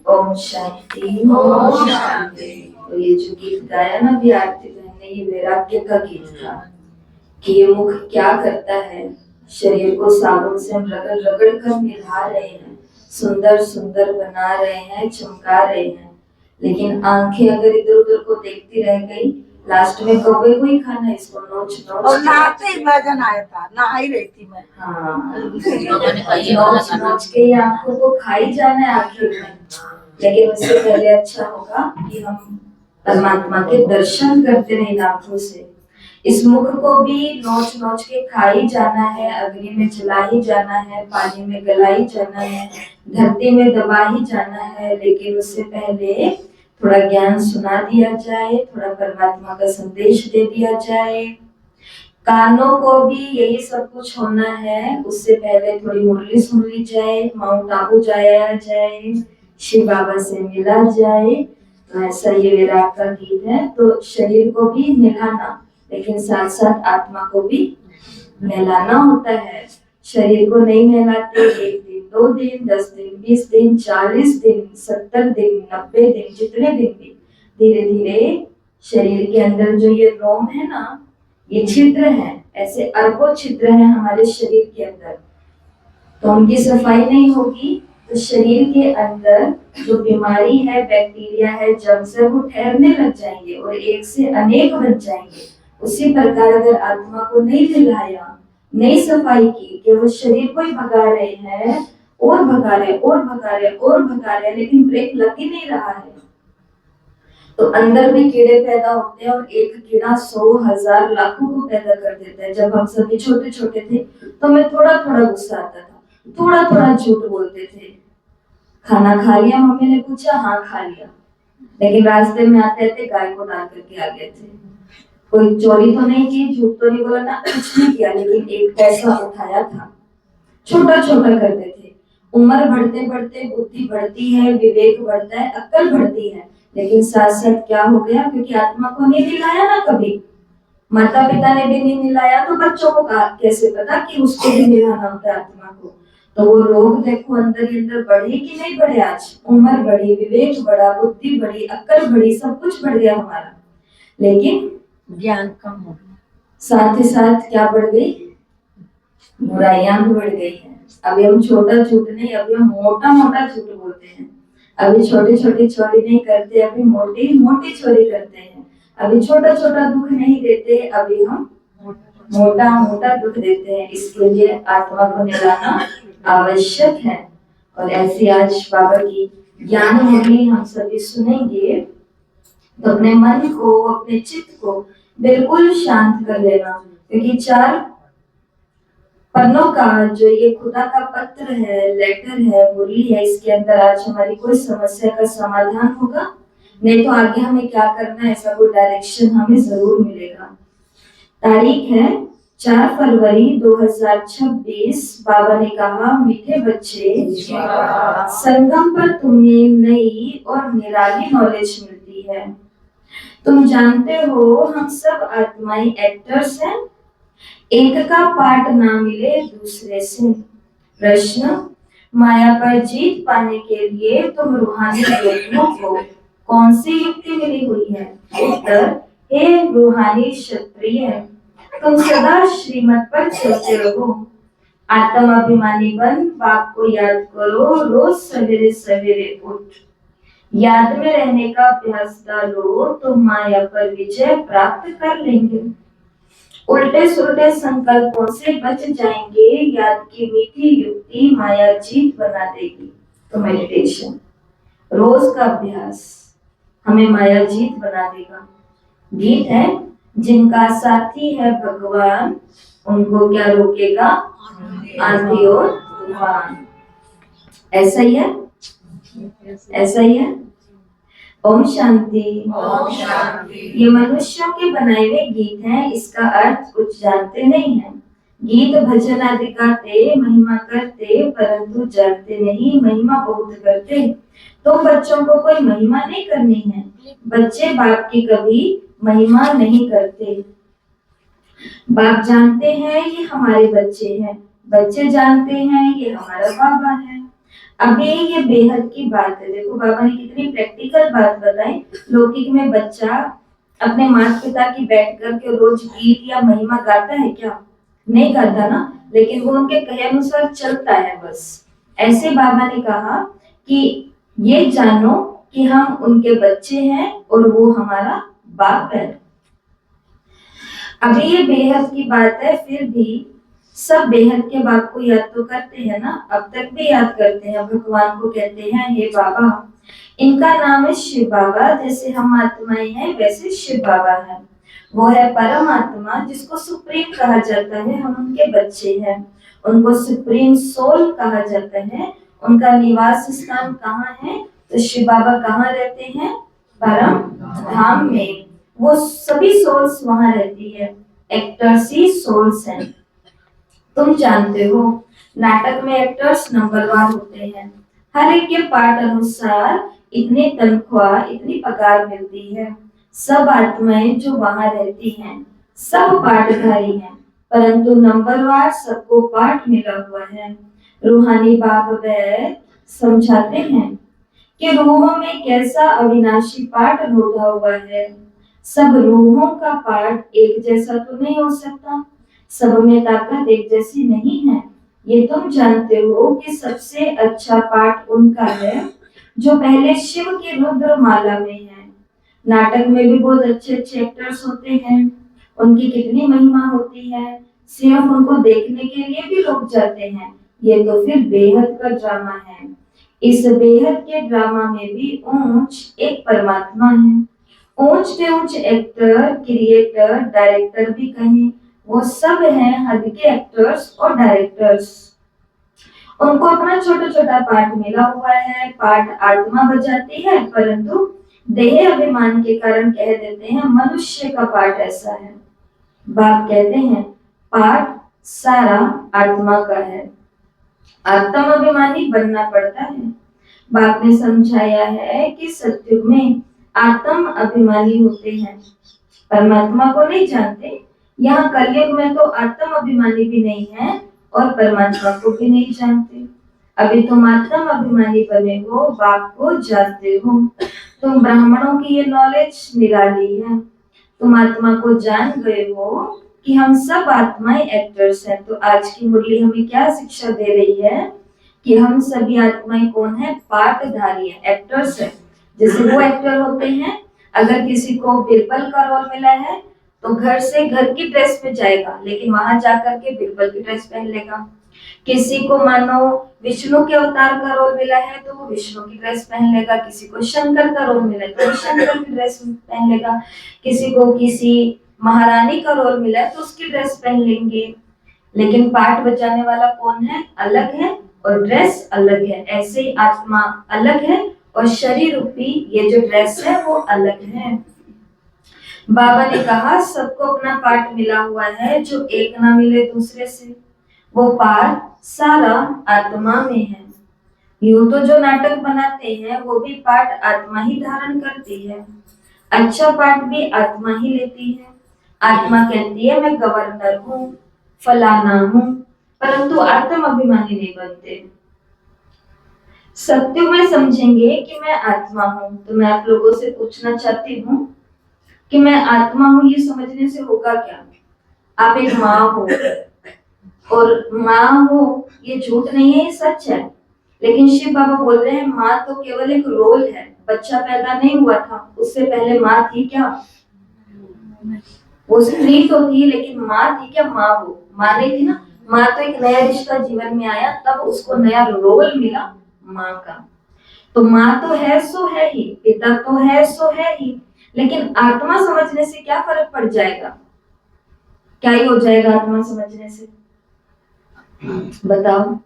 ओम शांति। ओम शांति। तो ये जो गीत गाया ना भी आरती बहन ने, ये वैराग्य का गीत था कि ये मुख क्या करता है। शरीर को साबुन से हम रगड़ रगड़ कर निभा रहे हैं, सुंदर सुंदर बना रहे हैं, चमका रहे हैं, लेकिन आंखें अगर इधर उधर को देखती रह गई, लास्ट में कौवे को ही खाना, इसको नोच नोच। और नहाते ही भजन आया था, नहा ही रही थी मैं। हाँ, नोच नोच के आंखों को खाई जाना है आखिर में। लेकिन उससे पहले अच्छा होगा कि हम परमात्मा के दर्शन करते रहे आंखों से। इस मुख को भी नोच नोच के खा ही जाना है, अग्नि में जला ही जाना है, पानी में गला ही जाना है, धरती में दबा ही जाना है। लेकिन उससे पहले थोड़ा ज्ञान सुना दिया जाए, थोड़ा परमात्मा का संदेश दे दिया जाए। कानों को भी यही सब कुछ होना है, उससे पहले थोड़ी मुरली सुन ली जाए, माउंट आबू जाया जाए, शिव बाबा से मिला जाए। तो ऐसा ये विराग का गीत है। तो शरीर को भी नहलाना, लेकिन साथ साथ आत्मा को भी नहलाना होता है। शरीर को नहीं नहलाते 1 दिन 2 दिन 10 दिन 20 दिन 40 दिन 70 दिन 90 दिन, जितने दिन भी धीरे धीरे शरीर के अंदर जो ये रोम है ना, ये छिद्र है, ऐसे अरबों छिद्र हैं हमारे शरीर के अंदर। तो उनकी सफाई नहीं होगी तो शरीर के अंदर जो बीमारी है, बैक्टीरिया है, जर्म्स है, वो ठहरने लग जाएंगे और एक से अनेक बन जाएंगे। उसी प्रकार अगर आत्मा को नहीं नहलाया, नहीं सफाई की, कि वो शरीर को ही भगा रहे हैं और भगा रहे और भगा रहे और भगा रहे, लेकिन ब्रेक लग ही नहीं रहा है, तो अंदर भी कीड़े पैदा होते हैं। और एक कीड़ा 100 1000 लाखों को पैदा कर देता है। जब हम सभी छोटे छोटे थे तो हमें थोड़ा थोड़ा गुस्सा आता था, थोड़ा थोड़ा झूठ बोलते थे। खाना खा लिया, मम्मी ने पूछा, हाँ खा लिया, लेकिन रास्ते में आते आते गाय को डाल करके आ गए थे। कोई चोरी तो नहीं की, झूठ तो नहीं बोला ना, कुछ नहीं किया, लेकिन एक पैसा उठाया था। छोटा छोटा करते थे। उम्र बढ़ते बढ़ते बुद्धि बढ़ती है, विवेक बढ़ता है, अक्ल बढ़ती है, लेकिन साथ साथ क्या हो गया, क्योंकि आत्मा को नहीं दिलाया ना कभी, माता पिता ने भी नहीं मिलाया, तो बच्चों को कैसे पता कि उसको भी मिलाना होता है आत्मा को। तो वो रोग देखो अंदर ही अंदर बढ़े कि नहीं बढ़े। आज उम्र बढ़ी, विवेक बढ़ा, बुद्धि बढ़ी, अक्ल बढ़ी, सब कुछ बढ़ गया हमारा, लेकिन ज्ञान कम हो गया। साथ ही साथ क्या बढ़ गई, बुराइयां भी बढ़ गई है। अभी हम छोटा झूठ नहीं, अभी हम मोटा मोटा झूठ बोलते हैं। अभी छोटी छोटी चोरी नहीं करते, अभी मोटी मोटी चोरी करते हैं। अभी छोटा छोटा दुख नहीं देते, अभी हम मोटा मोटा दुख देते हैं। इसके लिए आत्मा को निलाना आवश्यक है। और ऐसी आज बाबा की ज्ञान मुरली हम सभी सुनेंगे, तो अपने मन को, अपने चित्त को बिल्कुल शांत कर लेना, क्योंकि 4 पन्नों का जो ये खुदा का पत्र है, लेटर है, मुरली है, इसके अंदर आज हमारी कोई समस्या का समाधान होगा नहीं, तो आगे हमें क्या करना है, ऐसा कोई डायरेक्शन हमें जरूर मिलेगा। तारीख है 4 फरवरी 2026। बाबा ने कहा, मीठे बच्चे, संगम पर तुम्हें नई और निराली नॉलेज मिलती है। तुम जानते हो हम सब आत्माएं एक्टर्स हैं, एक का पार्ट ना मिले दूसरे से। प्रश्न, माया पर जीत पाने के लिए तुम रूहानी योगियों को कौन सी युक्ति मिली हुई है? उत्तर, हे रूहानी क्षत्रिय, तुम सदा श्रीमत पर चलते रहो, आत्माभिमानी बन बाप को याद करो, रोज सवेरे सवेरे उठ, याद में रहने का अभ्यास डालो, तो माया पर विजय प्राप्त कर लेंगे। उल्टे सुलटे संकल्पों से बच जाएंगे, याद की मीठी युक्ति माया जीत बना देगी। तो मेडिटेशन, रोज का अभ्यास हमें माया जीत बना देगा। गीत है, जिनका साथी है भगवान, उनको क्या रोकेगा, आंधी और तूफान। ऐसा ही है, ऐसा ही है। ओम शांति। ओम शांति। ये मनुष्यों के बनाए हुए गीत हैं, इसका अर्थ कुछ जानते नहीं हैं। गीत भजन आदि गाते, महिमा करते, परंतु जानते नहीं, महिमा बहुत करते। तो बच्चों को कोई महिमा नहीं करनी है, बच्चे बाप की कभी महिमा नहीं करते। बाप जानते हैं ये हमारे बच्चे हैं, बच्चे जानते हैं ये हमारा बाबा है। अब ये बेहद की बात है। देखो बाबा ने कितनी प्रैक्टिकल बात बताई। लौकिक में बच्चा अपने माता पिता की बैठ कर के रोज गीत या महिमा गाता है क्या? नहीं गाता ना, लेकिन वो उनके कहे अनुसार चलता है बस। ऐसे बाबा ने कहा कि ये जानो कि हम उनके बच्चे हैं और वो हमारा बाप है। अभी ये बेहद की बात है, फिर भी सब बेहद के बाप को याद तो करते हैं ना, अब तक भी याद करते हैं। भगवान को कहते हैं हे बाबा। इनका नाम है शिव बाबा। जैसे हम आत्माएं हैं वैसे शिव बाबा है। वो है परमात्मा जिसको सुप्रीम कहा जाता है। हम उनके बच्चे हैं, उनको सुप्रीम सोल कहा जाता है। उनका निवास स्थान कहाँ है? तो शिव बाबा कहाँ रहते हैं? परम धाम में। वो सभी सोल्स वहां रहती है। एक्टर्स ही सोल्स हैं। तुम जानते हो नाटक में एक्टर्स नंबरवार होते हैं। हर एक के पार्ट अनुसार इतनी तनख्वाह, इतनी पगार मिलती है। सब आत्माएं जो वहां रहती हैं सब पार्टधारी हैं, परंतु नंबरवार सबको पार्ट मिला हुआ है। रूहानी बाप वैद समझाते हैं कि रूहों में कैसा अविनाशी पार्ट रूढ़ा हुआ है। सब रूहों का पार्ट एक जैसा तो नहीं हो सकता, सब में ताकत एक जैसी नहीं है। ये तुम जानते हो कि सबसे अच्छा पार्ट उनका है जो पहले शिव की रुद्र माला में है। नाटक में भी बहुत अच्छे अच्छे एक्टर्स होते हैं, उनकी कितनी महिमा होती है, सिर्फ उनको देखने के लिए भी लोग जाते हैं। ये तो फिर बेहद का ड्रामा है। इस बेहद के ड्रामा में भी ऊंच एक परमात्मा है। ऊंच से ऊंच एक्टर, क्रिएटर, डायरेक्टर भी कहें, वो सब हैं हद के एक्टर्स और डायरेक्टर्स। उनको अपना छोटा छोटा पार्ट मिला हुआ है। पार्ट आत्मा बजाती है, परंतु देह अभिमान के कारण कह देते हैं मनुष्य का पार्ट ऐसा है। बाप कहते हैं पार्ट सारा आत्मा का है। आत्म अभिमानी बनना पड़ता है। बाप ने समझाया है कि सत्युग में आत्म अभिमानी होते हैं, परमात्मा को नहीं जानते। यहाँ कलयुग में तो आत्म अभिमानी भी नहीं है और परमात्मा को भी नहीं जानते। अभी तुम आत्म अभिमानी बने हो, बाप को जानते हो। तुम ब्राह्मणों की ये नॉलेज निराली है। तुम आत्मा को जान गए हो कि हम सब आत्माएं एक्टर्स हैं। तो आज की मुरली हमें क्या शिक्षा दे रही है कि हम सभी आत्माएं कौन है? पार्टधारी है, एक्टर्स है। जैसे वो एक्टर होते हैं, अगर किसी को बिरबल का रोल मिला है तो घर से घर की ड्रेस में जाएगा, लेकिन वहां जाकर के बिरबल की ड्रेस पहन लेगा। किसी को मानो विष्णु के अवतार का रोल मिला है तो वो विष्णु की ड्रेस पहन लेगा। किसी को शंकर का रोल मिला है तो वो शंकर की ड्रेस पहन लेगा। किसी को किसी महारानी का रोल मिला है तो उसकी ड्रेस पहन लेंगे। लेकिन पार्ट बजाने वाला कौन है? अलग है और ड्रेस अलग है। ऐसे ही आत्मा अलग है और शरीर रूपी ये जो ड्रेस है वो अलग है। बाबा ने कहा सबको अपना पार्ट मिला हुआ है, जो एक ना मिले दूसरे से। वो पार्ट सारा आत्मा में है। यूं तो जो नाटक बनाते हैं वो भी पार्ट आत्मा ही धारण करती है। अच्छा पार्ट भी आत्मा ही लेती है। आत्मा कहती है मैं गवर्नर हूँ, फलाना हूँ, परंतु आत्म अभिमानी नहीं बनते। सत्य में समझेंगे कि मैं आत्मा हूँ। तो मैं आप लोगों से पूछना चाहती हूँ कि मैं आत्मा हूँ, ये समझने से होगा क्या? आप एक माँ हो, और माँ हो ये झूठ नहीं है, ये सच है। लेकिन शिव बाबा बोल रहे हैं माँ तो केवल एक रोल है। बच्चा पैदा नहीं हुआ था, उससे पहले माँ थी क्या? वो स्त्री तो थी, लेकिन माँ थी क्या? माँ वो माँ नहीं थी ना। माँ तो एक नया रिश्ता जीवन में आया, तब उसको नया रोल मिला माँ का। तो माँ तो है सो है ही, पिता तो है सो है ही, लेकिन आत्मा समझने से क्या फर्क पड़ जाएगा? क्या ही हो जाएगा आत्मा समझने से? बताओ।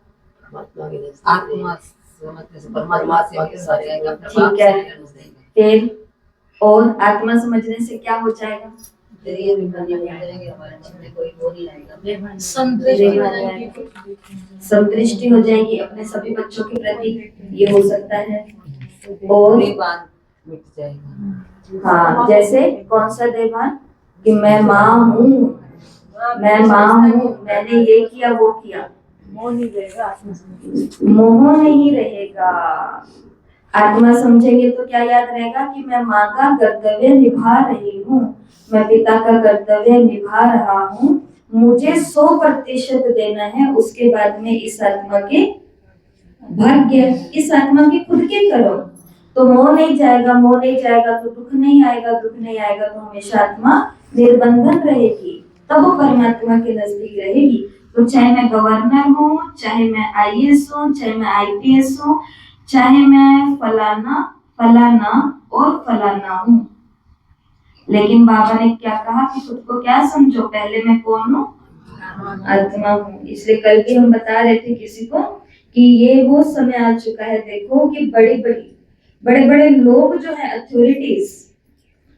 आत्मा समझने से परमात्मा से सारे ठीक है, फिर और आत्मा समझने से क्या हो जाएगा? संतुष्टि हो जाएगी अपने सभी बच्चों के प्रति, ये हो सकता है। और मिट जाएगा। हाँ, जैसे कौन सा देवान? कि मैं माँ हूँ, मैं माँ हूँ, मैंने ये किया वो किया। मोह नहीं रहेगा, आत्मा समझेंगे। मोह नहीं रहेगा। आत्मा समझेंगे तो क्या याद रहेगा कि मैं माँ का कर्तव्य निभा रही हूँ, मैं पिता का कर्तव्य निभा रहा हूँ, मुझे 100% देना है, उसके बाद में इस आत्मा के भाग्य, इस आत्मा के खुद के करो तो मोह नहीं जाएगा, मोह नहीं जाएगा तो दुख नहीं आएगा, दुख नहीं आएगा तो हमेशा आत्मा निर्बंधन रहेगी, तब वो परमात्मा के नजदीक रहेगी। तो चाहे मैं गवर्नर हूँ, चाहे मैं आईएएस हूँ, चाहे मैं आईपीएस हूँ, चाहे मैं फलाना फलाना और फलाना हूँ, लेकिन बाबा ने क्या कहा कि खुद को क्या समझो, पहले मैं कौन हूँ, आत्मा हूँ। इसलिए कल भी हम बता रहे थे किसी को कि ये वो समय आ चुका है, देखो कि बड़े बड़े लोग जो है अथॉरिटीज,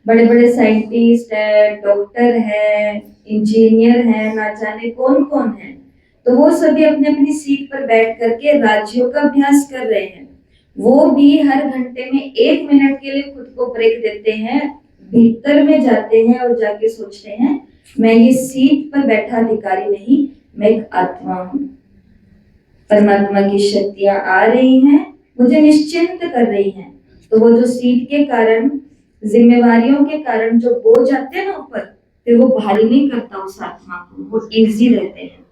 बड़े बड़े साइंटिस्ट है, डॉक्टर है, इंजीनियर है, ना जाने कौन कौन है, तो वो सभी अपनी अपनी सीट पर बैठ करके राज्यों का अभ्यास कर रहे हैं। वो भी हर घंटे में 1 मिनट के लिए खुद को ब्रेक देते हैं, भीतर में जाते हैं और जाके सोचते हैं मैं ये सीट पर बैठा अधिकारी नहीं, मैं एक आत्मा हूँ, परमात्मा की शक्तियां आ रही हैं, मुझे निश्चिंत कर रही हैं। तो वो जो सीट के कारण, जिम्मेवारियों के कारण जो बोझ आते हैं ना ऊपर, फिर वो भारी नहीं करता उस आत्मा को, वो इजी रहते हैं।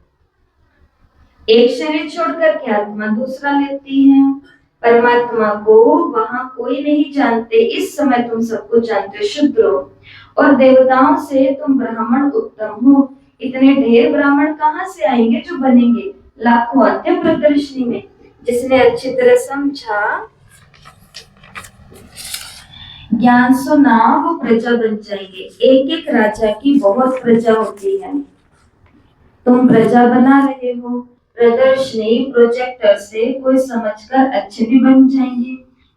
एक शरीर छोड़कर के आत्मा दूसरा लेती है। परमात्मा को वहां कोई नहीं जानते, इस समय तुम सबको जानते हो, शुद्ध हो, और देवताओं से तुम ब्राह्मण उत्तम हो। इतने ढेर ब्राह्मण कहाँ से आएंगे जो बनेंगे, लाखों आते हैं प्रदर्शनी में। जिसने अच्छी तरह समझा, ज्ञान सुना, वो प्रजा बन जाएंगे। एक एक राजा की बहुत प्रजा होती है, तुम प्रजा बना रहे हो। प्रदर्शनी प्रोजेक्टर से कोई समझकर अच्छे भी बन जाएंगे,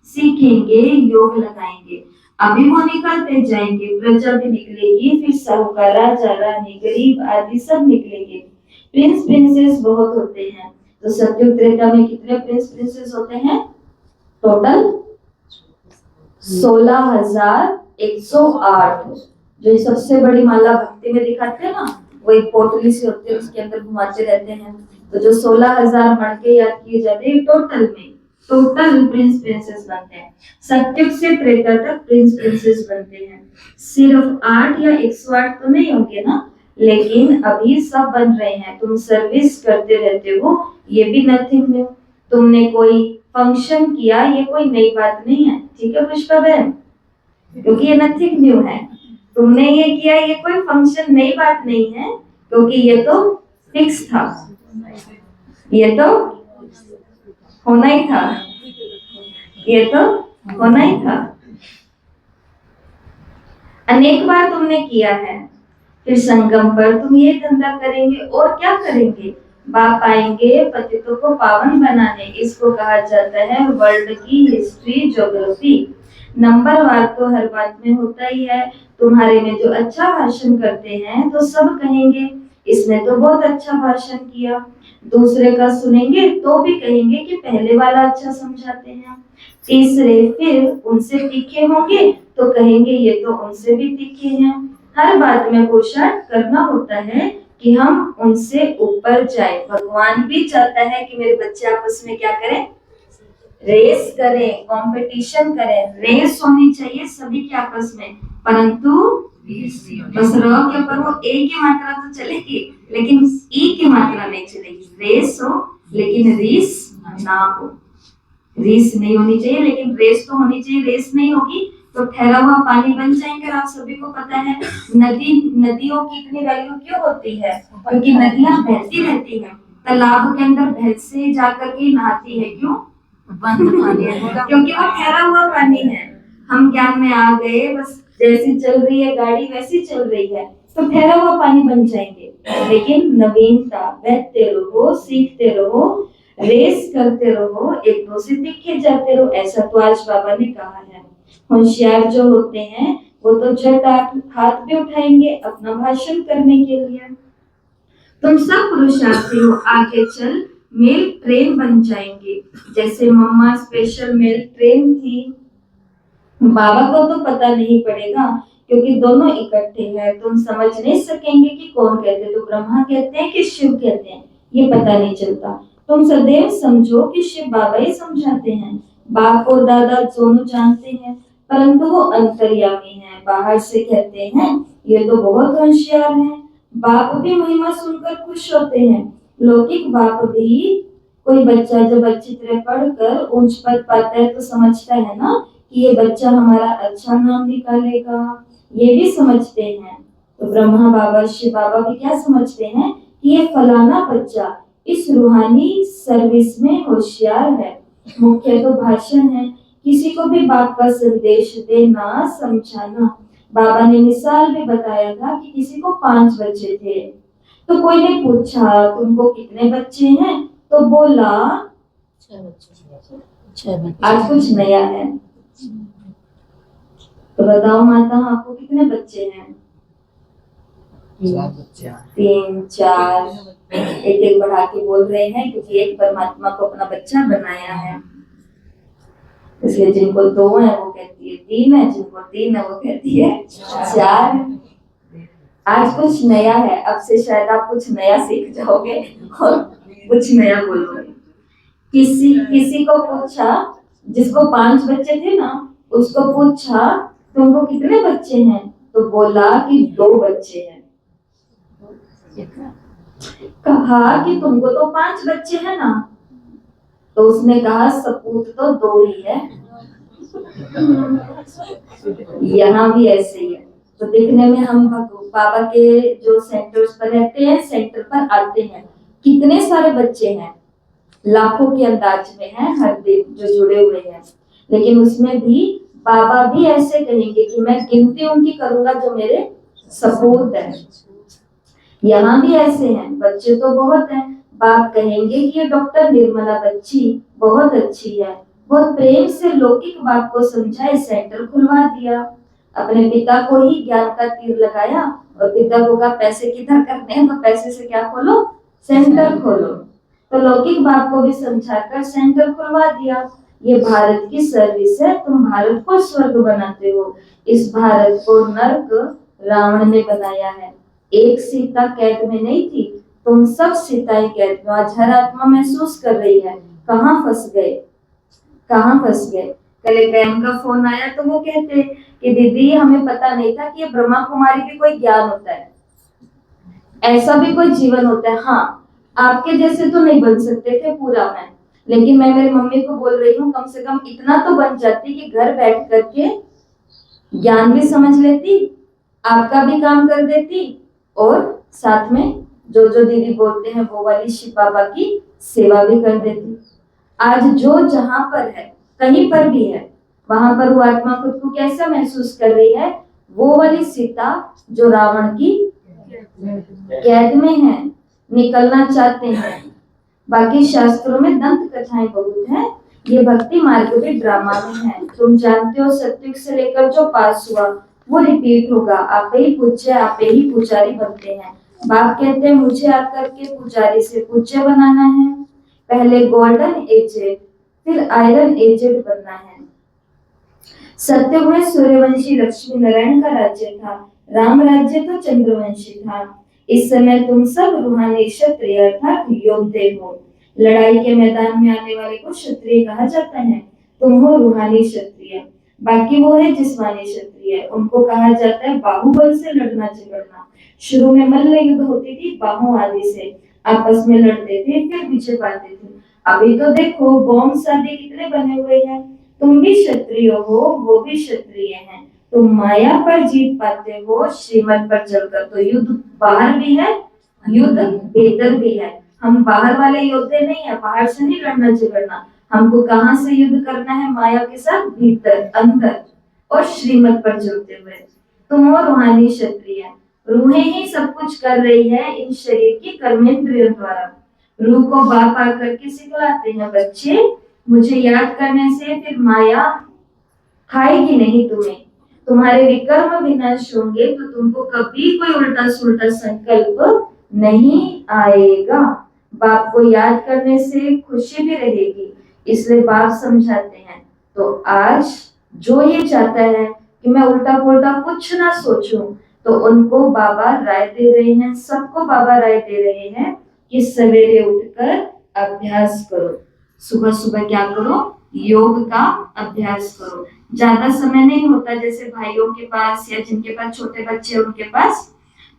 सीखेंगे, योग लगाएंगे, अभी वो निकलते जाएंगे, प्रजा भी निकलेगी, फिर साहूकार, राजा, रानी, गरीब आदि सब निकलेंगे। प्रिंस प्रिंसेस बहुत होते हैं। तो सतयुग त्रेता में कितने प्रिंस प्रिंसेस होते हैं? टोटल 16,108। जो सबसे बड़ी माला भक्ति में दिखाते हैं ना, वो एक पोटली से होती है, उसके अंदर घुमाते रहते हैं। तो जो 16,000 मणके याद किए जाते हैं टोटल प्रिंस प्रिंसेस बनते हैं। सतयुग से त्रेता तक प्रिंस प्रिंसेस बनते हैं। सिर्फ 8 या 108 तो नहीं होंगे ना, लेकिन अभी सब बन रहे हैं। तुम सर्विस करते रहते हो, ये भी नथिंग न्यू। तुमने कोई फंक्शन किया, ये कोई नई बात नहीं है, ठीक है पुष्पा बहन, क्योंकि ये नथिंग न्यू है। तुमने ये किया, ये कोई फंक्शन नई बात नहीं है, क्योंकि ये तो फिक्स था, ये तो होना ही था, ये तो होना ही था। अनेक बार तुमने किया है, फिर संगम पर तुम ये धंधा करेंगे और क्या करेंगे? बाप आएंगे पतितों को पावन बनाने। इसको कहा जाता है वर्ल्ड की हिस्ट्री ज्योग्राफी। नंबरवार तो हर बात में होता ही है। तुम्हारे में जो अच्छा भाषण करते हैं तो सब कहेंगे इसने तो बहुत अच्छा भाषण किया। दूसरे का सुनेंगे तो भी कहेंगे कि पहले वाला अच्छा समझाते हैं। तीसरे फिर उनसे तीखे होंगे तो कहेंगे ये तो उनसे भी तीखे हैं। हर बात में पुरुषार्थ करना होता है कि हम उनसे ऊपर जाए। भगवान भी चाहता है कि मेरे बच्चे आपस में क्या करें? रेस करें, कंपटीशन करें। रेस होनी चाहिए सभी के आपस में, परंतु बस र के ऊपर वो ए की मात्रा तो चलेगी, लेकिन ई की मात्रा नहीं चलेगी। रेस हो लेकिन रीस ना हो। रीस नहीं होनी चाहिए, लेकिन रेस तो होनी चाहिए। रेस नहीं होगी तो ठहरा हुआ पानी बन जाएंगे। आप सभी को पता है नदियों की इतनी वैल्यू क्यों होती है? क्योंकि नदियां बहती रहती हैं। तालाब के अंदर भैंसे जाकर के नहाती है, क्यों? बंद पानी है, क्योंकि वो ठहरा हुआ पानी है। हम ज्ञान में आ गए, बस जैसी चल रही है गाड़ी वैसी चल रही है, तो ठहरा हुआ पानी बन जाएंगे। लेकिन नवीनता, बहते रहो, सीखते रहो, रेस करते रहो, एक दो से तीखे जाते रहो। ऐसा तो आज बाबा ने कहा है। होशियार जो होते हैं वो तो झट हाथ भी उठाएंगे अपना भाषण करने के लिए। तुम सब पुरुषार्थी हो, आगे चल मेल ट्रेन बन जाएंगे। जैसे मम्मा स्पेशल मेल ट्रेन थी। बाबा को तो पता नहीं पड़ेगा क्योंकि दोनों इकट्ठे हैं। तुम समझ नहीं सकेंगे कि कौन कहते, तो ब्रह्मा कहते हैं कि शिव कहते हैं। ये पता नहीं चलता। तुम सदैव समझो कि शिव बाबा ही समझाते हैं। बाप और दादा दोनों जानते हैं, परंतु वो अंतर्यामी हैं। बाहर से कहते हैं ये तो बहुत होशियार हैं। बाप भी महिमा सुनकर खुश होते हैं। लौकिक बाप भी, कोई बच्चा जब अच्छी तरह पढ़कर उच्च पद पाता है तो समझता है ना कि ये बच्चा हमारा अच्छा नाम निकालेगा, ये भी समझते हैं। तो ब्रह्मा बाबा शिव बाबा भी क्या समझते हैं कि ये फलाना बच्चा इस रूहानी सर्विस में होशियार है। मुख्य तो भाषण है, किसी को भी बाप का संदेश देना, समझाना। बाबा ने मिसाल भी बताया था कि किसी को 5 बच्चे थे, तो कोई ने पूछा तुमको कितने बच्चे हैं, तो बोला 6 बच्चे। 6 बच्चे। आज कुछ नया है। तो बताओ माता, आपको कितने बच्चे हैं? 4 बच्चे। 3 4 एक एक बढ़ा के बोल रहे हैं, क्योंकि एक परमात्मा को अपना बच्चा बनाया है। इसलिए जिनको 2 है वो कहती है 3 है, जिनको 3 है वो कहती है 4 है। आज कुछ नया है, अब से शायद आप कुछ नया सीख जाओगे और कुछ नया बोलोगे। किसी को पूछा, जिसको 5 बच्चे थे ना, उसको पूछा तुमको कितने बच्चे हैं, तो बोला कि 2 बच्चे हैं। कहा कि तुमको तो 5 बच्चे हैं ना, तो उसने कहा सपूत तो 2 ही है। यहाँ भी ऐसे ही है। तो देखने में हम बाबा के जो सेंटर्स पर रहते हैं, सेंटर पर आते हैं, कितने सारे बच्चे हैं, लाखों के अंदाज में हैं हर दिन जो जुड़े हुए हैं। लेकिन उसमें भी बाबा भी ऐसे कहेंगे कि मैं गिनती उनकी करूंगा जो मेरे सपूत हैं। यहाँ भी ऐसे हैं, बच्चे तो बहुत हैं। बाप कहेंगे कि ये डॉक्टर निर्मला बच्ची बहुत अच्छी है, बहुत प्रेम से लौकिक बात को समझा, सेंटर खुलवा दिया। अपने पिता को ही ज्ञान का तीर लगाया और पिता को कहा पैसे किधर करने हैं, तो पैसे से क्या खोलो, सेंटर खोलो। तो लौकिक बाप को भी समझाकर सेंटर खुलवा दिया। ये भारत की सर्विस है, तुम भारत को स्वर्ग बनाते हो, इस भारत को नर्क रावण ने बनाया है। एक सीता कैद में नहीं थी, तुम सब सीताएं कैद में। आज हर आत्मा महसूस कर रही है कहाँ फंस गए, कहाँ फंस गए। कल एक बहन का फोन आया तो वो कहते कि दीदी हमें पता नहीं था कि ये ब्रह्मा कुमारी भी कोई ज्ञान होता है, ऐसा भी कोई जीवन होता है। हाँ, आपके जैसे तो नहीं बन सकते थे पूरा मैं, लेकिन मैं मेरी मम्मी को बोल रही हूँ कम से कम इतना तो बन जाती कि घर बैठ करके ज्ञान भी समझ लेती, आपका भी काम कर देती, और साथ में जो जो दीदी बोलते हैं वो वाली शिव बाबा की सेवा भी कर देती। आज जो जहां पर है, कहीं पर भी है, वहां पर वो आत्मा खुद को कैसा महसूस कर रही है, वो वाली सीता जो रावण की कैद में है, निकलना चाहते हैं। बाकी शास्त्रों में दंत कथाएं बहुत हैं, ये भक्ति मार्ग भी ड्रामा में है। तुम जानते हो सत्युग से लेकर जो पास हुआ वो रिपीट होगा। आप ही पूज्य, आप ही पुजारी बनते हैं। बाप कहते हैं मुझे आकर के पुजारी से पूज्य बनाना है। पहले गोल्डन एजेड, फिर आयरन एजेड बनना है। सत्युग में सूर्यवंशी लक्ष्मी नारायण का राज्य था, राम राज्य तो चंद्रवंशी था। इस समय तुम सब रूहानी क्षत्रिय अर्थात योद्धे हो। लड़ाई के मैदान में आने वाले को क्षत्रिय कहा जाता है। तुम हो रूहानी क्षत्रिय, बाकी वो है जिस्मानी क्षत्रिय, उनको कहा जाता है बाहुबल से लड़ना झगड़ना। शुरू में मल्ल युद्ध होती थी, बाहों आदि से आपस में लड़ते थे, फिर पीछे पाते थे। अभी तो देखो बॉम्ब शादी कितने बने हुए हैं। तुम भी क्षत्रिय हो, वो भी क्षत्रिय हैं। तुम माया पर जीत पाते हो श्रीमत पर चलकर। तो युद्ध बाहर भी है, युद्ध भीतर भी है। हम बाहर वाले योद्धे नहीं है, बाहर से नहीं लड़ना झगड़ना। हमको कहाँ से युद्ध करना है, माया के साथ, भीतर अंदर, और श्रीमत पर चलते हुए। तुम हो रूहानी क्षत्रिय, रूहें ही सब कुछ कर रही है इन शरीर की कर्मेंद्रियों द्वारा। रूह को बाप आकर के सिखलाते हैं, बच्चे मुझे याद करने से फिर माया खाएगी नहीं तुम्हें। तुम्हारे विकर्म विनाश होंगे तो तुमको कभी कोई उल्टा सुल्टा संकल्प नहीं आएगा। बाप को याद करने से खुशी भी रहेगी, इसलिए बाप समझाते हैं। तो आज जो ये चाहता है कि मैं उल्टा पुल्टा कुछ ना सोचूं, तो उनको बाबा राय दे रहे हैं, सबको बाबा राय दे रहे हैं। कि सवेरे उठकर अभ्यास करो। सुबह सुबह क्या करो? योग का अभ्यास करो। ज्यादा समय नहीं होता जैसे भाइयों के पास या जिनके पास छोटे बच्चे उनके पास,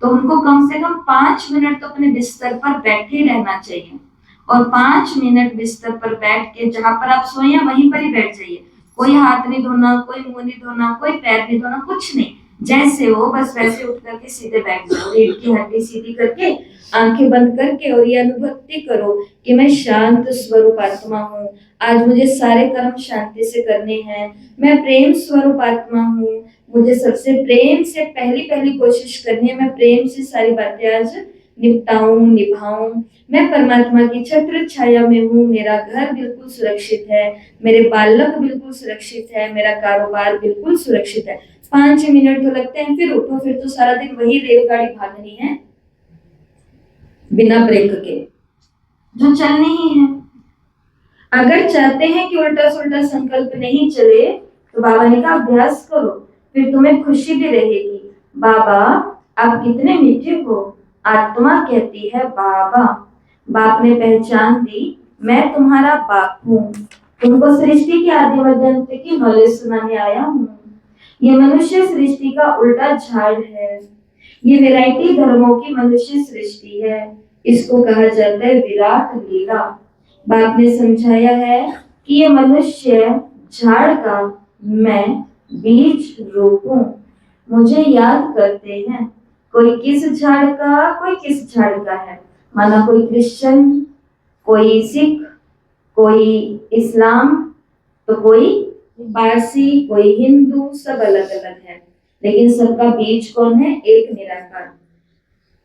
तो उनको कम से कम 5 मिनट तो अपने बिस्तर पर बैठे रहना चाहिए। और 5 मिनट बिस्तर पर बैठ के जहां पर आप सोए हैं वहीं पर ही बैठ जाइए। कोई हाथ नहीं धोना, कोई मुंह नहीं धोना, कोई पैर नहीं धोना, कुछ नहीं। जैसे हो बस वैसे उठ करके सीधे बैठ जाओ, रीढ़ की हड्डी सीधी करके, आंखें बंद करके, और ये अनुभूति करो कि मैं शांत स्वरूप आत्मा हूँ। आज मुझे सारे कर्म शांति से करने हैं। मैं प्रेम स्वरूप आत्मा हूँ। मुझे सबसे प्रेम से पहली पहली कोशिश करनी है। मैं प्रेम से सारी बातें आज निपटाऊं, निभाऊं। मैं परमात्मा की छत्र छाया में हूँ। मेरा घर बिल्कुल सुरक्षित है, मेरे बालक बिल्कुल सुरक्षित है, मेरा कारोबार बिल्कुल सुरक्षित है। 5 मिनट तो लगते हैं, फिर उठो, फिर तो सारा दिन वही रेलगाड़ी भागनी है बिना ब्रेक के, जो चलनी ही है। अगर चाहते हैं कि उल्टा सुल्टा संकल्प नहीं चले तो बाबा ने कहा अभ्यास करो, फिर तुम्हें खुशी भी रहेगी। बाबा आप कितने मीठे हो। आत्मा कहती है बाबा। बाप ने पहचान दी, मैं तुम्हारा बाप हूँ। तुमको सृष्टि के आदि मध्य अंत की नॉलेज सुनाने आया हूँ। ये मनुष्य सृष्टि का उल्टा झाड़ है। ये वैरायटी धर्मों की मनुष्य सृष्टि है। इसको कहा जाता है विराट लीला। बाप ने समझाया है कि ये मनुष्य झाड़ का मैं बीज रूप हूँ। मुझे याद करते हैं। कोई किस झाड़ का, कोई किस झाड़ का है। माना कोई क्रिश्चियन, कोई सिख, कोई इस्लाम, तो कोई पारसी, कोई हिंदू, सब अलग अलग है, लेकिन सबका बीज कौन है? एक निराकार।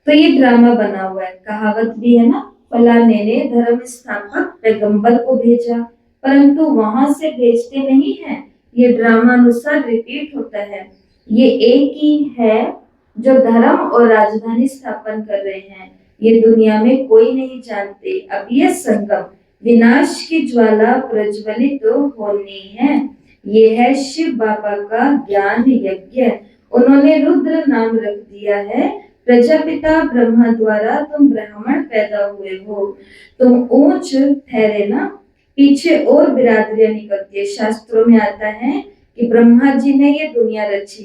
तो ये ड्रामा बना हुआ है। कहावत भी है ना, फलाने ने धर्म स्थापक पैगंबर को भेजा, परंतु वहां से भेजते नहीं है। ये ड्रामा अनुसार रिपीट होता है। ये एक ही है जो धर्म और राजधानी स्थापन कर रहे हैं। ये दुनिया में कोई नहीं जानते। अब ये संगम विनाश की ज्वाला प्रज्वलित तो होनी है। ये है शिव बाबा का ज्ञान यज्ञ। उन्होंने रुद्र नाम रख दिया है। प्रजापिता ब्रह्मा द्वारा तुम ब्राह्मण पैदा हुए हो। तुम ऊंच ठहरे ना, पीछे और बिरादरियां निकलती है। शास्त्रों में आता है कि ब्रह्मा जी ने ये दुनिया रची,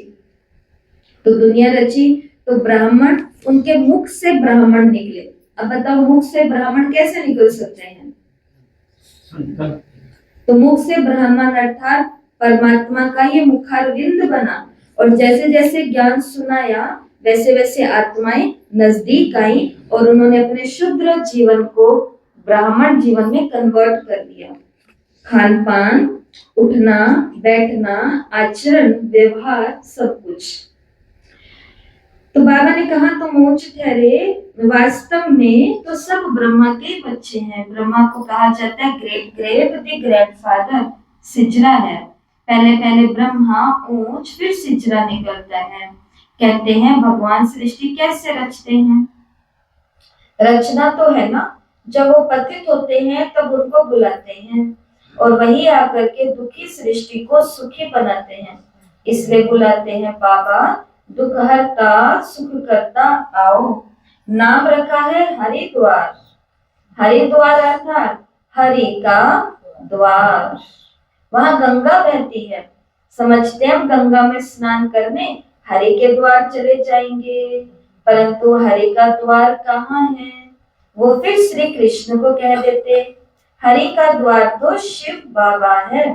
तो दुनिया रची तो ब्राह्मण, उनके मुख से ब्राह्मण निकले। अब बताओ मुख से ब्राह्मण कैसे निकल सकते हैं? तो मुख से ब्राह्मण अर्थात परमात्मा का ये मुखारविंद बना, और जैसे जैसे ज्ञान सुनाया वैसे वैसे आत्माएं नजदीक आई और उन्होंने अपने शूद्र जीवन को ब्राह्मण जीवन में कन्वर्ट कर दिया। खान पान, उठना बैठना, आचरण व्यवहार सब कुछ। तो बाबा ने कहा तुम ऊंच ठहरे, वास्तव में तो सब ब्रह्मा के बच्चे हैं। ब्रह्मा को कहा जाता है ग्रेट ग्रेट द ग्रैंडफादर, सिजरा है। पहले पहले ब्रह्मा ऊंच, फिर सिजरा निकलता है। कहते हैं भगवान सृष्टि कैसे रचते हैं? रचना तो है ना, जब वो पतित होते हैं तब उनको बुलाते हैं और वही आकर के दुखी सृष्टि को सुखी बनाते हैं। इसलिए बुलाते हैं बाबा दुख हरता सुख करता आओ। नाम रखा है हरिद्वार। हरिद्वार अर्थात हरि का द्वार। वहां गंगा बहती है। समझते हम गंगा में स्नान करने हरि के द्वार चले जाएंगे, परंतु हरि का द्वार कहाँ है? वो फिर श्री कृष्ण को कह देते। हरि का द्वार तो शिव बाबा है।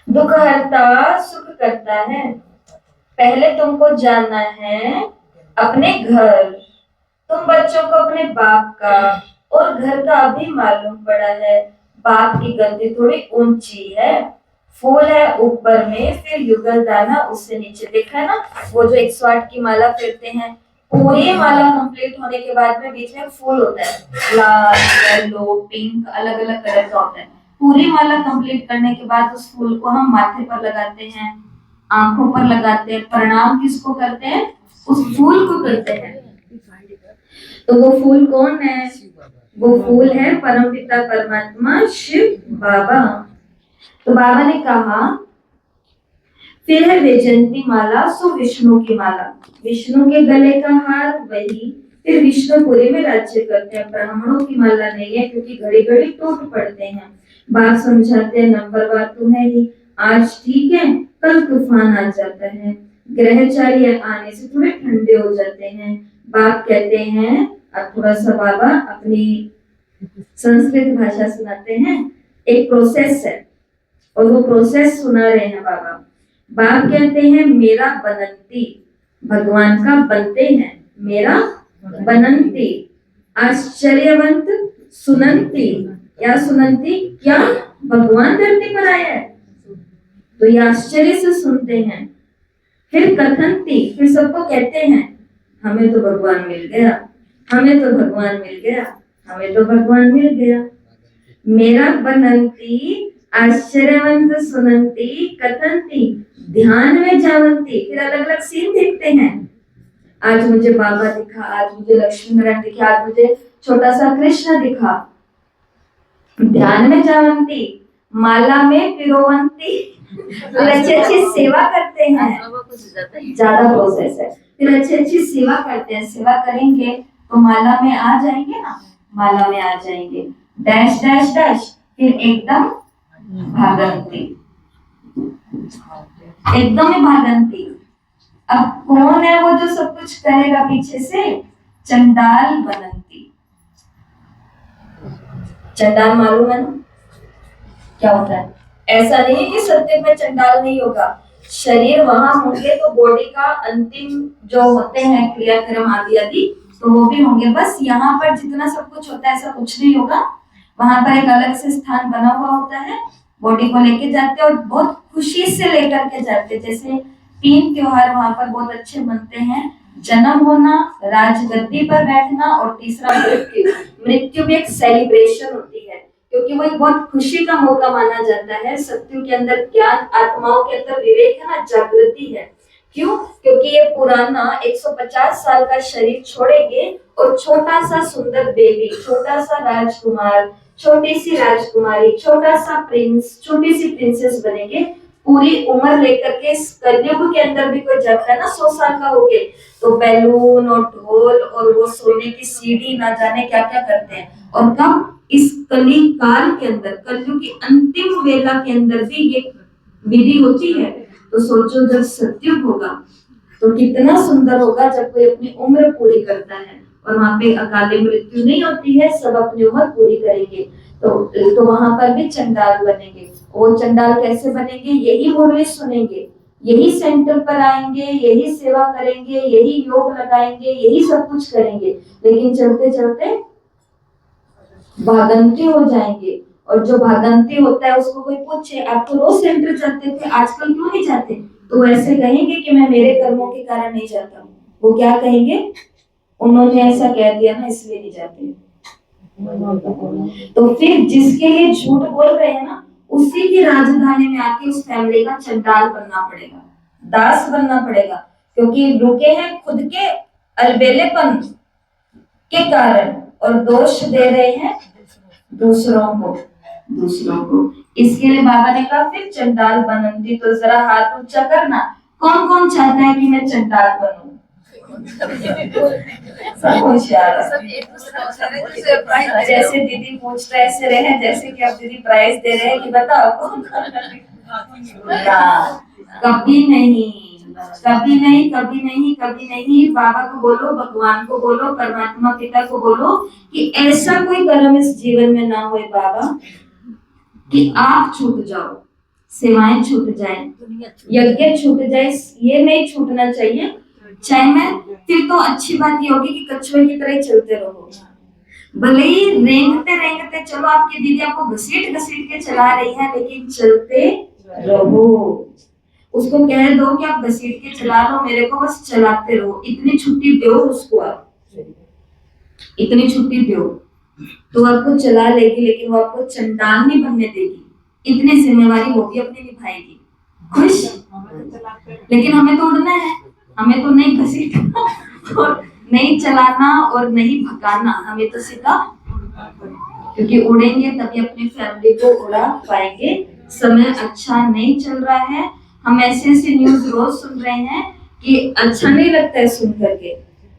दुख हरता सुख करता है। पहले तुमको जानना है अपने घर। तुम बच्चों को अपने बाप का और घर का अभी मालूम पड़ा है। बाप की गद्दी थोड़ी ऊंची है, फूल है ऊपर में, फिर युगल दाना उससे नीचे। देखा है ना वो जो 108 की माला फेरते हैं, पूरी माला कंप्लीट होने के बाद में बीच में फूल होता है, लाल, येलो, पिंक, अलग अलग कलर का होता है। पूरी माला कंप्लीट करने के बाद उस फूल को हम माथे पर लगाते हैं, आंखों पर लगाते हैं। प्रणाम किसको करते हैं? उस फूल को करते हैं। तो वो फूल कौन है? वो फूल है परमपिता परमात्मा शिव बाबा। तो बाबा ने कहा फिर है वैजयंती माला, सो विष्णु की माला। विष्णु के गले का हार वही, फिर विष्णुपुरी में राज्य करते हैं। ब्राह्मणों की माला नहीं है क्योंकि घड़ी घड़ी टूट पड़ते हैं। बात समझाते हैं, नंबरवार तो है ही, आज ठीक है कल तूफान आ जाता है, ग्रहचार्य आने से थोड़े ठंडे हो जाते हैं। बाप कहते हैं, अब थोड़ा सा बाबा अपनी संस्कृत भाषा सुनाते हैं। एक प्रोसेस है और वो प्रोसेस सुना रहे हैं बाबा। बाप कहते हैं, मेरा बनंती, भगवान का बनते हैं, मेरा बनंती, आश्चर्यवंत सुनंती, या सुनंती क्या भगवान धरती पर आया है, तो ये आश्चर्य से सुनते हैं। फिर कथनती, फिर सबको कहते हैं, हमें तो भगवान मिल गया, हमें तो भगवान मिल गया, हमें तो भगवान मिल गया। मेरा बनंती, आश्चर्यवंत सुनंती, कथनती, ध्यान में जावंती। फिर अलग अलग सीन देखते हैं। आज मुझे बाबा दिखा, आज मुझे लक्ष्मी नारायण दिखा, आज मुझे छोटा सा कृष्ण दिखा। ध्यान में जावंती, माला में पिरोवंती, फिर अच्छी अच्छी सेवा करते हैं। ज्यादा प्रोसेस है। फिर अच्छी अच्छी सेवा करते हैं। सेवा करेंगे तो माला में आ जाएंगे ना, माला में आ जाएंगे। डैश डैश डैश, फिर एकदम भागंती, एकदम ही भागंती। अब कौन है वो जो सब कुछ करेगा पीछे से? चंडाल बनंती। चंडाल मालूम है ना क्या होता है? ऐसा नहीं है कि सत्य में चंडाल नहीं होगा। शरीर वहां होंगे तो बॉडी का अंतिम जो होते हैं क्रियाक्रम आदि आदि तो वो भी होंगे। बस यहाँ पर जितना सब कुछ होता है ऐसा कुछ नहीं होगा। वहां पर एक अलग से स्थान बना हुआ होता है, बॉडी को लेके जाते हैं और बहुत खुशी से लेकर के जाते हैं। जैसे 3 त्योहार वहां पर बहुत अच्छे बनते हैं, जन्म होना, राजगद्दी पर बैठना और तीसरा मृत्यु। मृत्यु भी एक सेलिब्रेशन होती है क्योंकि वो एक बहुत खुशी का मौका माना जाता है। सत्यों के अंदर ज्ञान, आत्माओं के अंदर विवेक है ना, जागृति है। क्यों? क्योंकि ये पुराना 150 साल का शरीर छोड़ेंगे और छोटा सा सुंदर बेबी, छोटा सा राजकुमार, छोटी सी राजकुमारी, छोटा सा प्रिंस, छोटी सी प्रिंसेस बनेंगे। पूरी उम्र लेकर के इस कलयुग के अंदर भी कोई जाता है ना 100 साल का होके तो बैलून और ढोल और वो सोने की सीढ़ी ना जाने क्या क्या करते हैं। और कब? इस कली काल के अंदर, कलयुग की अंतिम वेला के अंदर भी ये विधि होती है। तो सोचो जब सत्युग होगा तो कितना सुंदर होगा जब कोई अपनी उम्र पूरी करता है और वहां पे अकाली मृत्यु नहीं होती है, सब अपनी उम्र पूरी करेंगे। तो वहां पर भी चंडाल बनेंगे। वो चंडाल कैसे बनेंगे? यही मुरली सुनेंगे, यही सेंटर पर आएंगे, यही सेवा करेंगे, यही योग लगाएंगे, यही सब कुछ करेंगे, लेकिन चलते चलते भागंती हो जाएंगे। और जो भागंती होता है उसको कोई पूछे, आप तो रोज सेंटर जाते थे, आजकल क्यों नहीं जाते? तो वो ऐसे कहेंगे कि मैं मेरे कर्मों के कारण नहीं जाता हूँ। वो क्या कहेंगे? उन्होंने ऐसा कह दिया ना इसलिए नहीं जाते। तो फिर जिसके लिए झूठ बोल रहे हैं ना, उसी की राजधानी में आके उस फैमिली का चंडाल बनना पड़ेगा, दास बनना पड़ेगा, क्योंकि रुके हैं खुद के अलबेलेपन के कारण और दोष दे रहे हैं दूसरों को। इसके लिए बाबा ने कहा फिर चंडाल बनंती। तो जरा हाथ ऊंचा करना, कौन कौन चाहता है कि मैं चंडाल बनूं? सब होशियार। जैसे दीदी पूछ रहे ऐसे रहे जैसे कि आप दीदी प्राइज दे रहे हैं कि बताओ कौन कभी नहीं, कभी नहीं, कभी नहीं, कभी नहीं। बाबा को बोलो, भगवान को बोलो, परमात्मा पिता को बोलो कि ऐसा कोई कर्म इस जीवन में ना होए बाबा कि आप छूट जाओ, सेवाएं छूट जाए, यज्ञ छूट जाए, ये नहीं छूटना चाहिए। चाहे मैं फिर तो अच्छी बात ये होगी कि कछुए की तरह चलते रहो, भले ही रेंगते रेंगते चलो, आपकी दीदी आपको घसीट घसीट के चला रही है, लेकिन चलते रहो। उसको कह दो कि आप घसीट के चला लो, मेरे को बस चलाते रहो। इतनी छुट्टी दो उसको, आप इतनी छुट्टी दो तो आपको चला लेगी, लेकिन वो आपको चंडाल नहीं बनने देगी। इतनी जिम्मेवारी वो भी अपनी निभाएगी। खुश? लेकिन हमें तो उड़ना है, हमें तो नहीं घसीटना और नहीं चलाना और नहीं भगाना, हमें तो सीधा, क्योंकि उड़ेंगे तभी अपनी फैमिली को उड़ा पाएंगे। समय अच्छा नहीं चल रहा है। हम ऐसे ऐसे न्यूज रोज सुन रहे हैं कि अच्छा नहीं लगता है सुन करके।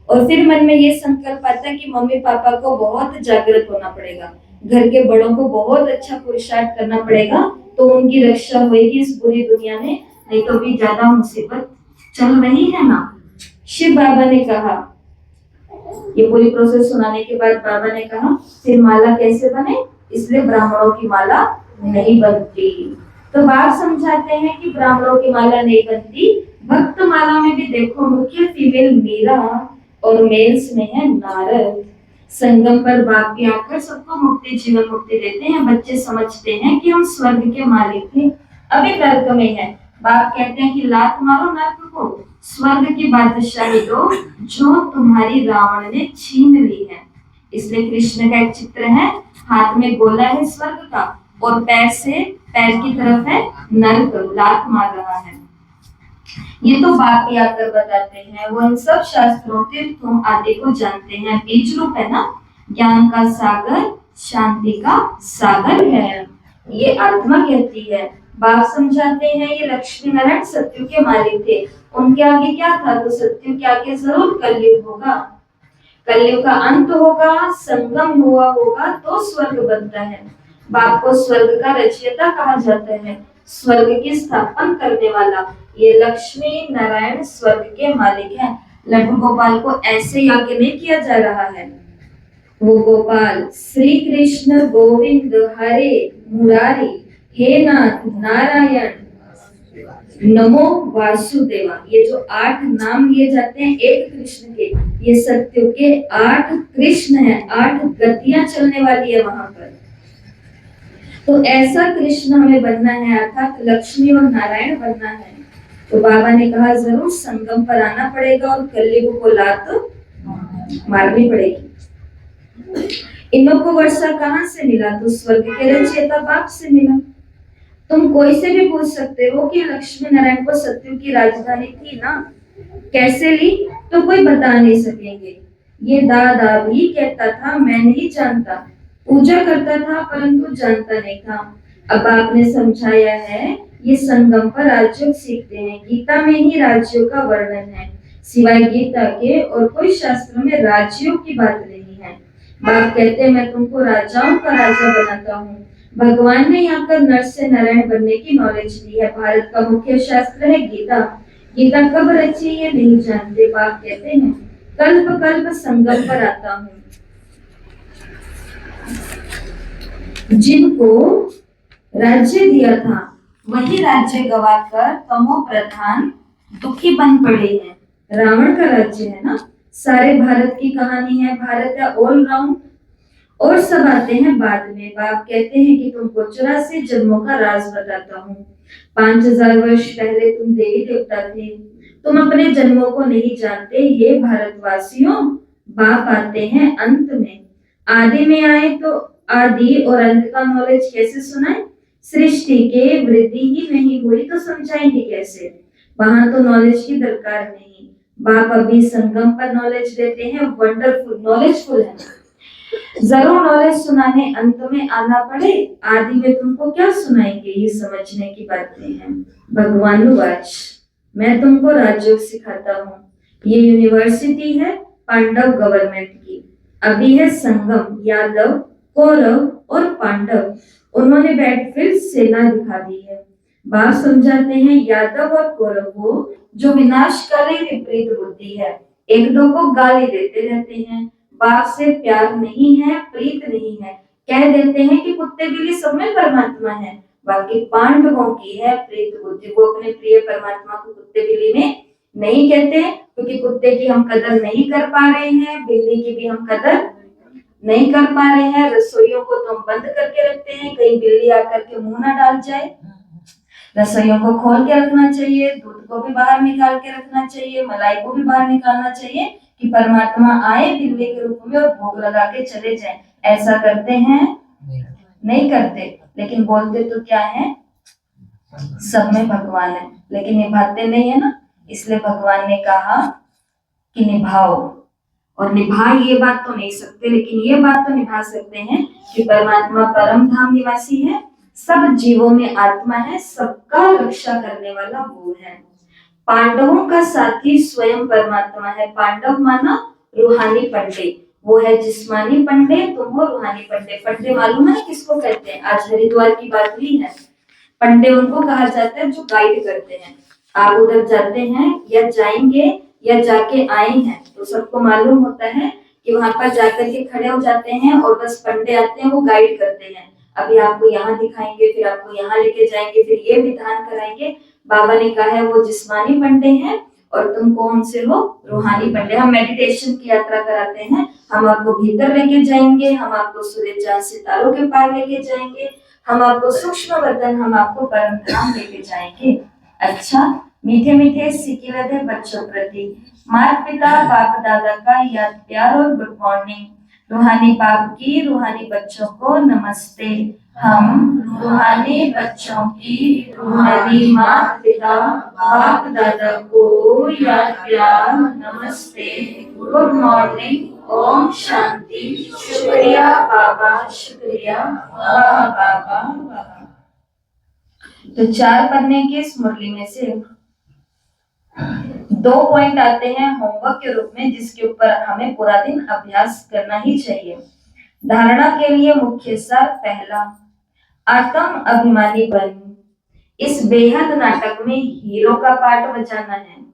और फिर मन में ये संकल्प आता है कि मम्मी पापा को बहुत जागृत होना पड़ेगा, घर के बड़ों को बहुत अच्छा पुरुषार्थ करना पड़ेगा, तो उनकी रक्षा होगी इस बुरी दुनिया में, नहीं तो भी ज्यादा मुसीबत चल रही है ना। शिव बाबा ने कहा, ये पूरी प्रोसेस सुनाने के बाद बाबा ने कहा फिर माला कैसे बने, इसलिए ब्राह्मणों की माला नहीं बनती। तो बाप समझाते हैं कि ब्राह्मणों की माला नहीं बनती, भक्त माला में भी देखो मुख्य फीमेल मीरा और मेल्स में है नारद। संगम पर बाप भी आकर सबको मुक्ति जीवन मुक्ति देते हैं। बच्चे समझते हैं कि हम स्वर्ग के मालिक थे, अभी नर्क में है। बाप कहते हैं कि लात मारो नर्क को, स्वर्ग की बादशाही दो जो तुम्हारी रावण ने छीन ली है। इसलिए कृष्ण का एक चित्र है, हाथ में गोला है स्वर्ग का और पैर की तरफ है नर्क, लात मार रहा है। ये तो बाप ही आकर बताते हैं, वो इन सब शास्त्रों तीर्थों आदि को जानते हैं। बीज रूप है ना, ज्ञान का सागर शांति का सागर है, ये आत्मा कहती है। बाप समझाते हैं ये लक्ष्मी नारायण सत्यु के मालिक थे, उनके आगे क्या था, तो सत्यु के आगे जरूर कलयुग होगा, कलयुग का अंत होगा, संगम हुआ होगा तो स्वर्ग बनता है। बाप को स्वर्ग का रचयिता कहा जाता है, स्वर्ग की स्थापना करने वाला। ये लक्ष्मी नारायण स्वर्ग के मालिक हैं। लड्डू गोपाल को ऐसे यज्ञ नहीं किया जा रहा है, वो गोपाल श्री कृष्ण गोविंद हरे मुरारी हे नाथ नारायण नमो वासुदेवा, ये जो 8 नाम लिए जाते हैं एक कृष्ण के, ये सत्य के 8 कृष्ण हैं, 8 गतियां चलने वाली है वहां पर। तो ऐसा कृष्ण हमें बनना है, अर्थात लक्ष्मी और नारायण बनना है। तो बाबा ने कहा जरूर संगम पर आना पड़ेगा और कलयुग को लात मारनी पड़ेगी। इन लोग को वर्षा कहाँ से मिला, तो स्वर्ग के रचयिता बाप से मिला। तुम कोई से भी पूछ सकते हो कि लक्ष्मी नारायण को सत्यु की राजधानी थी ना, कैसे ली, तो कोई बता नहीं सकेंगे। ये दादा भी कहता था मैं नहीं जानता, पूजा करता था परंतु जानता नहीं था। अब आपने समझाया है, ये संगम पर राजयोग सीखते हैं, गीता में ही राजयोग का वर्णन है, सिवाय गीता के और कोई शास्त्र में राजयोग की बात नहीं है। बाप कहते हैं मैं तुमको राजाओं का राजा बनाता हूँ। भगवान ने यहाँ पर नर से नारायण बनने की नॉलेज दी है। भारत का मुख्य शास्त्र है गीता। गीता कब रची ये नहीं जानते। बाप कहते हैं कल्प कल्प संगम पर आता हूँ। जिनको राज्य दिया था वही राज्य गवाकर तमो प्रधान दुखी बन पड़े हैं। रावण का राज्य है ना, सारे भारत की कहानी है, भारत है ऑल राउंड, और सब आते हैं बाद में। बाप कहते हैं कि तुमको 84 जन्मों का राज बताता हूँ। 5000 वर्ष पहले तुम देवी देवता थे, तुम अपने जन्मों को नहीं जानते। ये भारतवासियों, बाप आते हैं अंत में। आदि में आए तो आदि और अंत का नॉलेज कैसे सुनाए, सृष्टि के वृद्धि ही नहीं हुई तो समझाएंगे कैसे, वहां तो नॉलेज की दरकार नहीं। बाप अभी संगम पर नॉलेज देते हैं, वंडरफुल नॉलेजफुल है। जरूर नॉलेज सुनाने अंत में आना पड़े, आदि में तुमको क्या सुनाएंगे, ये समझने की बातें हैं। भगवान वाच, मैं तुमको राजयोग सिखाता हूँ। ये यूनिवर्सिटी है पांडव गवर्नमेंट की। अभी है संगम, यादव कौरव और पांडव, उन्होंने बैटफील्ड सेना दिखा दी है। बात समझाते हैं यादव और कौरव वो जो विनाशकारी विपरीत बुद्धि है, एक दो को गाली देते रहते हैं, बाप से प्यार नहीं है, प्रीत नहीं है, कह देते हैं कि कुत्ते बिल्ली सब में परमात्मा है। बाकी पांडवों की है प्रीत बुद्धि, वो अपने प्रिय परमात्मा को कुत्ते बिल्ली में नहीं कहते, क्योंकि कुत्ते की हम कदर नहीं कर पा रहे हैं, बिल्ली की भी हम कदर नहीं कर पा रहे हैं। रसोइयों को तो हम बंद करके रखते हैं, कहीं बिल्ली आकर के मुंह ना डाल जाए। रसोइयों को खोल के रखना चाहिए, दूध को भी बाहर निकाल के रखना चाहिए, मलाई को भी बाहर निकालना चाहिए कि परमात्मा आए बिल्ली के रूप में और भोग लगा के चले जाए। ऐसा करते हैं? नहीं करते, लेकिन बोलते तो क्या है, सब में भगवान है, लेकिन निभाते नहीं है ना। इसलिए भगवान ने कहा कि निभाओ, और निभा ये बात तो नहीं सकते, लेकिन ये बात तो निभा सकते हैं कि परमात्मा परम धाम निवासी है, सब जीवों में आत्मा है, सबका रक्षा करने वाला वो है। पांडवों का साथी स्वयं परमात्मा है। पांडव माना रूहानी पंडे, वो है जिस्मानी पंडे, तुम हो रूहानी पंडे। पंडे मालूम है किसको कहते हैं? आज हरिद्वार की बात हुई है, पंडे उनको कहा जाता है जो गाइड करते हैं। आप उधर जाते हैं या जाएंगे या जाके आए हैं तो सबको मालूम होता है कि वहां पर जाकर के खड़े हो जाते हैं और बस पंडे आते हैं, वो गाइड करते हैं। अभी आपको यहाँ दिखाएंगे, फिर आपको यहाँ लेके जाएंगे, फिर ये विधान कराएंगे। बाबा ने कहा है वो जिस्मानी पंडे हैं और तुम कौन से हो? रूहानी पंडे। हम मेडिटेशन की यात्रा कराते हैं, हम आपको भीतर लेके जाएंगे, हम आपको सूर्य चांद सितारों के पार लेके जाएंगे, हम आपको सूक्ष्म वतन, हम आपको परम धाम लेके जाएंगे। अच्छा, मीठे मीठे सिके लगे बच्चों प्रति माता पिता बाप दादा का याद प्यार और गुड मॉर्निंग। रूहानी बाप की रूहानी बच्चों को नमस्ते। हम रूहानी बच्चों की रूहानी माता पिता बाप दादा को याद प्यार नमस्ते, गुड मॉर्निंग, ओम शांति, शुक्रिया बाबा, शुक्रिया बाबा बाबा। तो 4 पढ़ने के इस मुरली में से 2 पॉइंट आते हैं होमवर्क के रूप में, जिसके ऊपर हमें पूरा दिन अभ्यास करना ही चाहिए। धारणा के लिए मुख्य सार, पहला, आत्म अभिमानी बन। इस बेहद नाटक में हीरो का पार्ट बजाना है।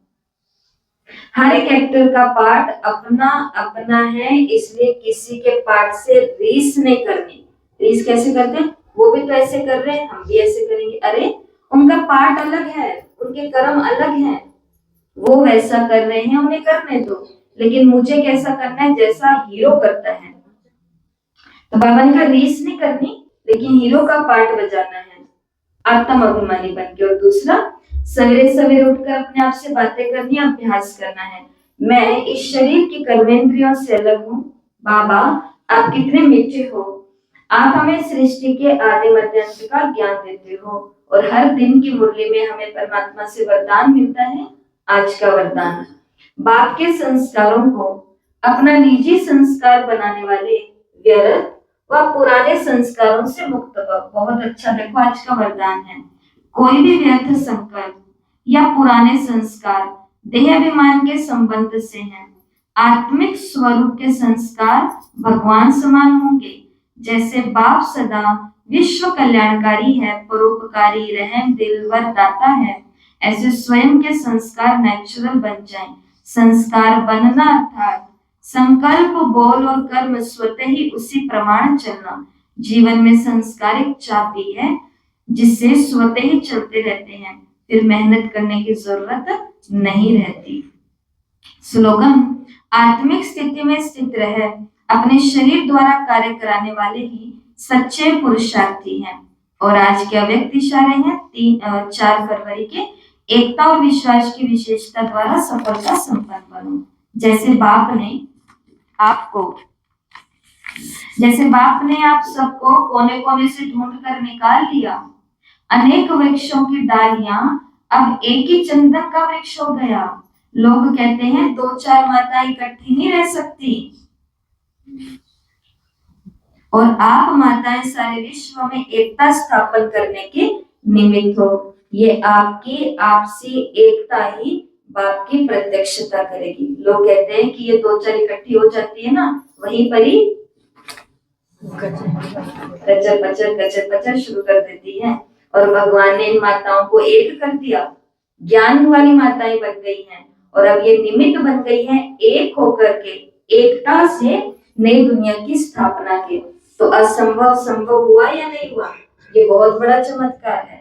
हर एक एक्टर का पार्ट अपना अपना है, इसलिए किसी के पार्ट से रीस नहीं करनी। रीस कैसे करते हैं? वो भी तो ऐसे कर रहे हैं, हम भी ऐसे करेंगे। अरे उनका पार्ट अलग है, उनके कर्म अलग हैं, वो वैसा कर रहे हैं, उन्हें करने दो, लेकिन मुझे कैसा करना है जैसा हीरो करता है। तो बाबा ने कहा रीस नहीं करनी, लेकिन हीरो का पार्ट बजाना है, आत्म अभिमानी बन के। और दूसरा, सवेरे सवेरे उठकर अपने आप से बातें करनी, अभ्यास करना है। मैं इस शरीर की कर्मेंद्रियों से अलग हूँ। बाबा आप कितने मीठे हो, आप हमें सृष्टि के आदि मध्य अंत का ज्ञान देते हो, और हर दिन की मुरली में हमें परमात्मा से वरदान मिलता है। आज का वरदान, बाप के संस्कारों को अपना निजी संस्कार बनाने वाले व्यर्थ व पुराने संस्कारों से मुक्त हो। बहुत अच्छा, देखो आज का वरदान है, कोई भी व्यर्थ संकल्प या पुराने संस्कार देह अभिमान के संबंध से हैं। आत्मिक स्वरूप के संस्कार भगवान समान होंगे। जैसे बाप सदा विश्व कल्याणकारी है, परोपकारी, रहम दिल व दाता है, ऐसे स्वयं के संस्कार नेचुरल बन जाएं। संस्कार बनना अर्थात संकल्प, बोल और कर्म स्वतः ही उसी प्रमाण चलना। जीवन में संस्कारिक चाबी है जिससे स्वतः ही चलते रहते हैं, फिर मेहनत करने की जरूरत नहीं रहती। स्लोगन, आत्मिक स्थिति में स्थित रहे अपने शरीर द्वारा कार्य कराने वाले ही सच्चे पुरुषार्थी हैं। और आज के अव्यक्त इशारे हैं 4 फरवरी के, एकता और विश्वास की विशेषता द्वारा सफलता संपन्न बनो। जैसे बाप ने आप सबको कोने कोने से ढूंढ कर निकाल लिया। अनेक वृक्षों की डालियां अब एक ही चंदन का वृक्ष हो गया। लोग कहते हैं 2-4 माताएं इकट्ठी नहीं रह सकती, और आप माताएं सारे विश्व में एकता स्थापन करने के निमित्त हो। ये आपकी आपसी एकता ही बाप की प्रत्यक्षता करेगी। लोग कहते हैं कि ये 2-4 इकट्ठी हो जाती है ना, वहीं पर ही कचर पचर शुरू कर देती है। और भगवान ने इन माताओं को एक कर दिया, ज्ञान वाली माताएं बन गई हैं, और अब ये निमित्त बन गई हैं एक होकर के, एकता से नई दुनिया की स्थापना के। तो असंभव संभव हुआ या नहीं हुआ? ये बहुत बड़ा चमत्कार है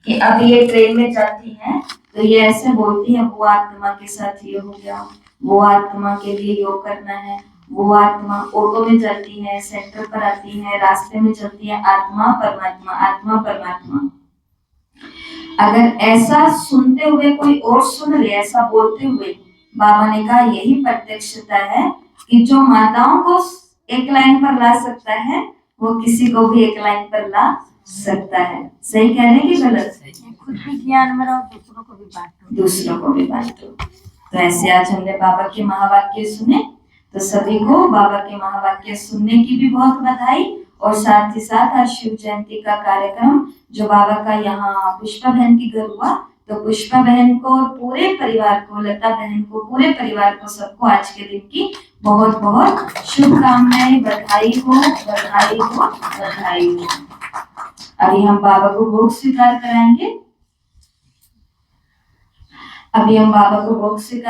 कि अब ये ट्रेन में जाती हैं तो ये ऐसे बोलती है, वो आत्मा के साथ ये हो गया, वो आत्मा के लिए योग करना है, वो आत्मा। ऑटो में जाती है, सेंटर पर आती है, रास्ते में चलती है, आत्मा परमात्मा, आत्मा परमात्मा। अगर ऐसा सुनते हुए कोई और सुन ले, ऐसा बोलते हुए, बाबा ने कहा यही प्रत्यक्षता है कि जो माताओं को एक लाइन पर ला सकता है वो किसी को भी एक लाइन पर ला सकता है। सही कह रहे हैं कि गलत? खुद भी ज्ञान में रहो, दूसरों को भी बांटो, दूसरों को भी बांटो। तो ऐसे आज हमने बाबा के महावाक्य सुने, तो सभी को बाबा के महावाक्य सुनने की भी बहुत बधाई। और साथ ही साथ आज शिव जयंती का कार्यक्रम जो बाबा का यहाँ पुष्पा बहन के घर हुआ, तो पुष्पा बहन को और पूरे परिवार को, लता बहन को, पूरे परिवार को, सबको आज के दिन की बहुत बहुत शुभकामनाएं, बधाई हो, बधाई हो, बधाई हो। अभी हम बाबा को भोग स्वीकार कराएंगे। अभी हम बाबा को भोग स्वीकार